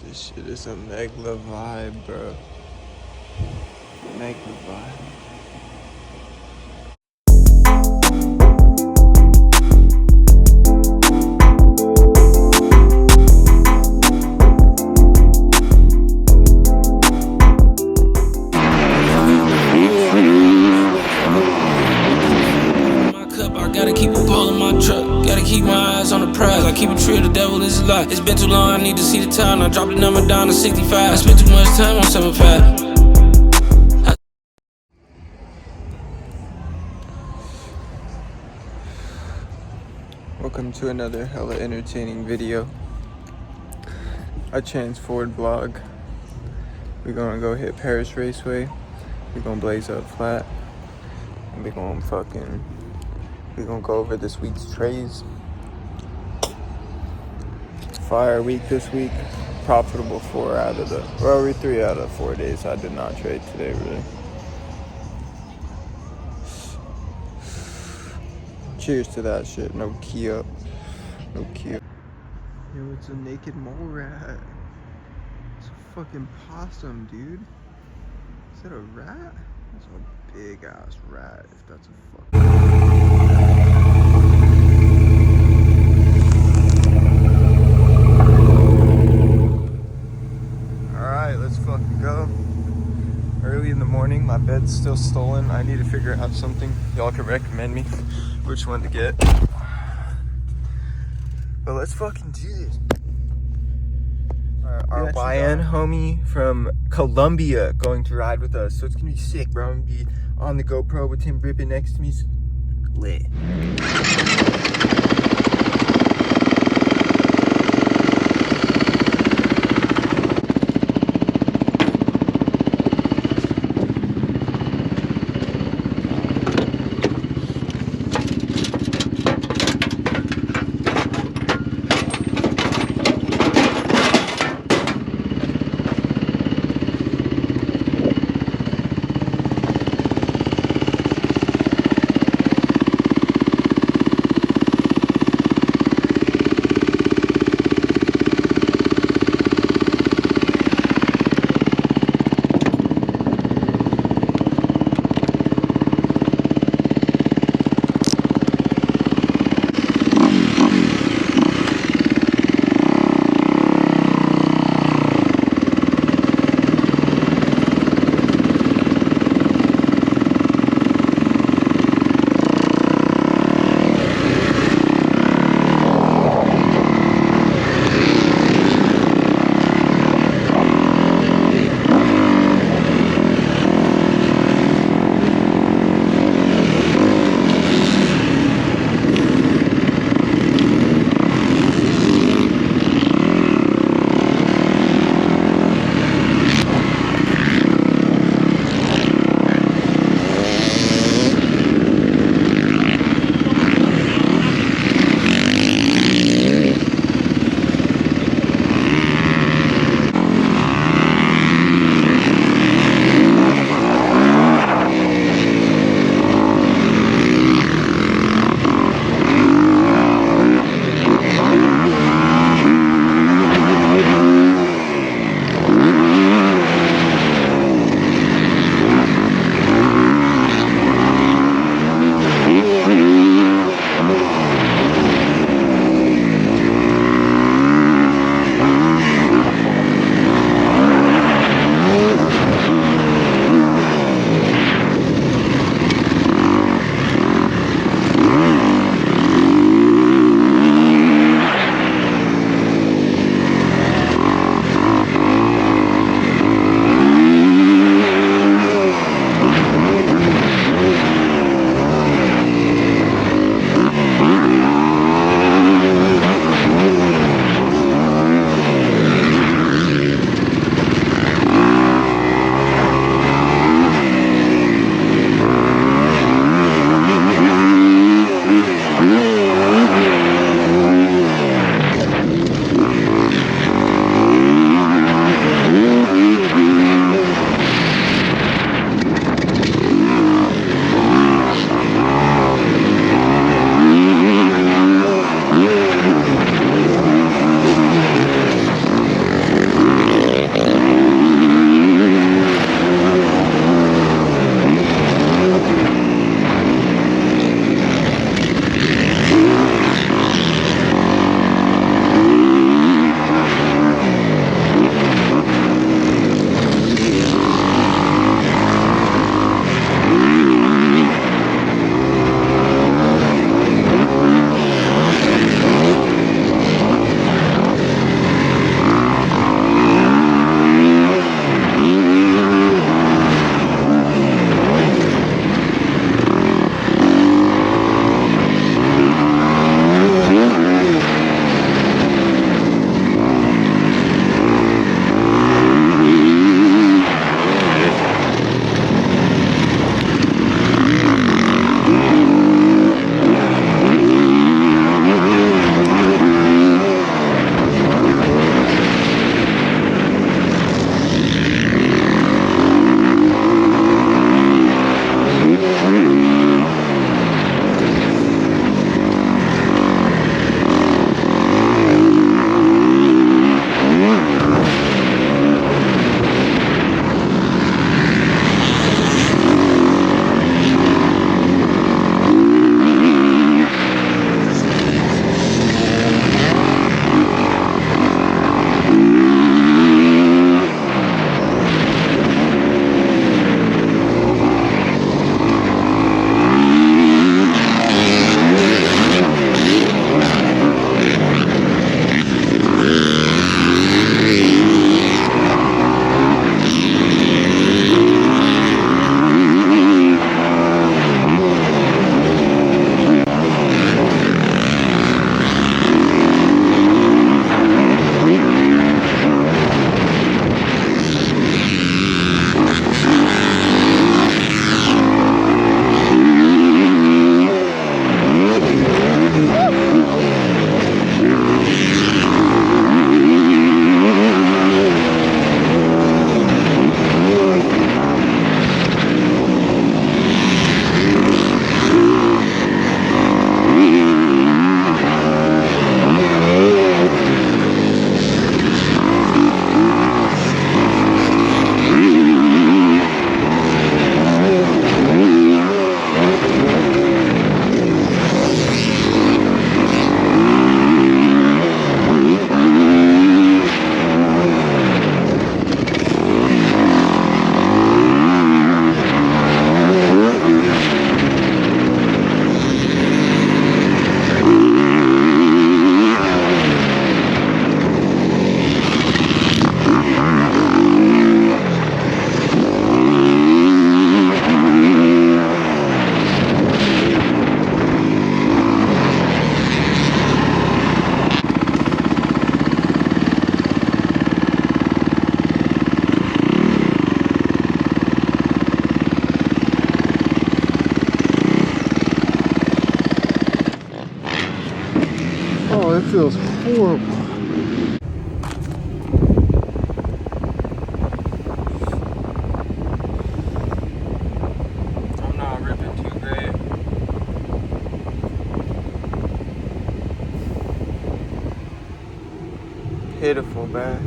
This shit is a megla vibe, bro. Megla vibe. Gotta keep a ball in my truck, gotta keep my eyes on the prize. I keep it real, the devil is a lie. It's been too long, I need to see the time. I dropped the number down to 65. I spent too much time on 75. Welcome to another hella entertaining video. A chance forward vlog. We're gonna go hit Perris Raceway. We're gonna blaze up flat. And we're gonna go over this week's trays. Fire week this week. Profitable 3 out of 4 days. I did not trade today, really. Cheers to that shit. No key up. No key up. Yo, it's a naked mole rat. It's a fucking possum, dude. Is that a rat? That's a big ass rat, if that's a fucking... Alright, let's fucking go. Early in the morning, my bed's still stolen. I need to figure out something. Y'all can recommend me which one to get. But let's fucking do this. Our YN homie from Colombia going to ride with us. So it's gonna be sick, bro. I'm gonna be on the GoPro with him ripping next to me. Lit. feels horrible. I'm not ripping too great. Pitiful, bad.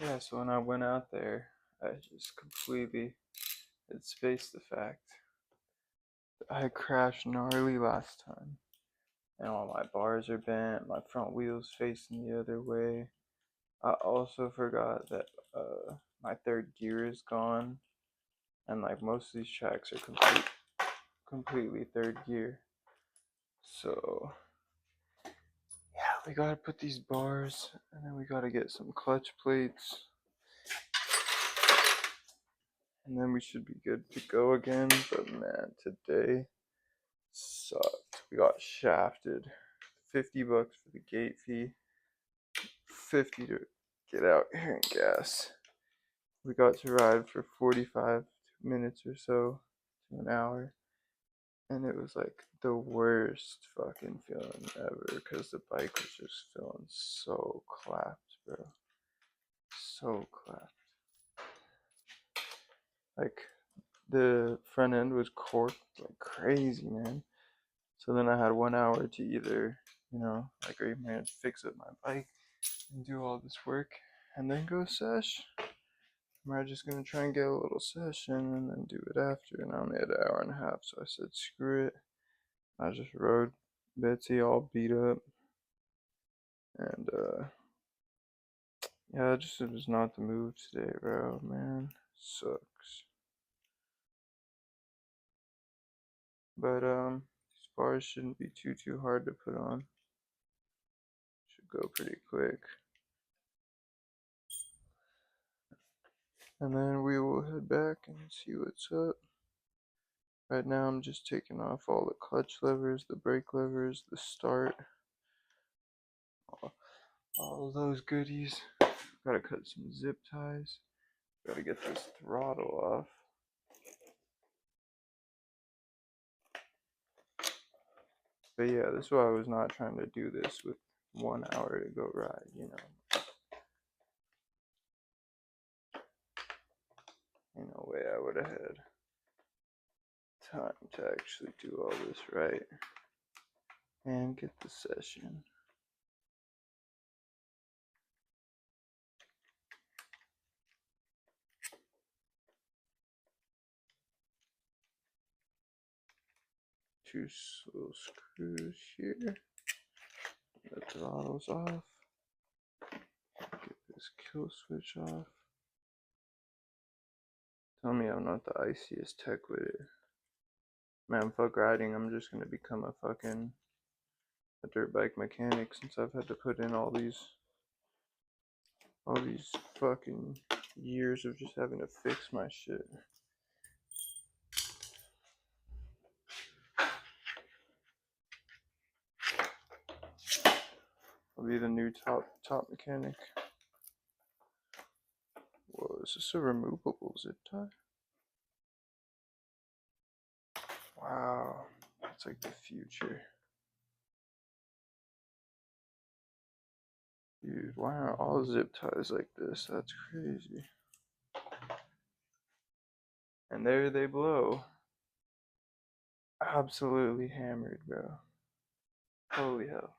Yeah, so when I went out there, I just completely had spaced the fact that I crashed gnarly last time. And all my bars are bent, my front wheel's facing the other way. I also forgot that my third gear is gone, and like most of these tracks are completely third gear. So yeah, we gotta put these bars, and then we gotta get some clutch plates. and then we should be good to go again. But man, today sucked. We got shafted. $50 for the gate fee, 50 to get out here and gas. We got to ride for 45 minutes or so to an hour, and it was like the worst fucking feeling ever because the bike was just feeling so clapped, bro. So clapped. Like the front end was corked like crazy, man. So then I had 1 hour to either, like I managed to fix up my bike and do all this work and then go sesh. Or am I just gonna try and get a little session and then do it after? And I only had an hour and a half, so I said screw it. I just rode Betsy all beat up, and yeah, it was not the move today, bro. Man, sucks. But these bars shouldn't be too hard to put on. Should go pretty quick. And then we will head back and see what's up. Right now I'm just taking off all the clutch levers, the brake levers, the start, all of those goodies. Gotta cut some zip ties. Gotta get this throttle off. But yeah, this is why I was not trying to do this with 1 hour to go ride, Ain't no way I would have had time to actually do all this right and get the session. Two little screws here. The throttle's off. Get this kill switch off. Tell me I'm not the iciest tech with it. Man, fuck riding. I'm just gonna become a dirt bike mechanic since I've had to put in all these fucking years of just having to fix my shit. I'll be the new top mechanic. Whoa, is this a removable zip tie? Wow, that's like the future. Dude, why aren't all zip ties like this? That's crazy. And there they blow. Absolutely hammered, bro. Holy hell.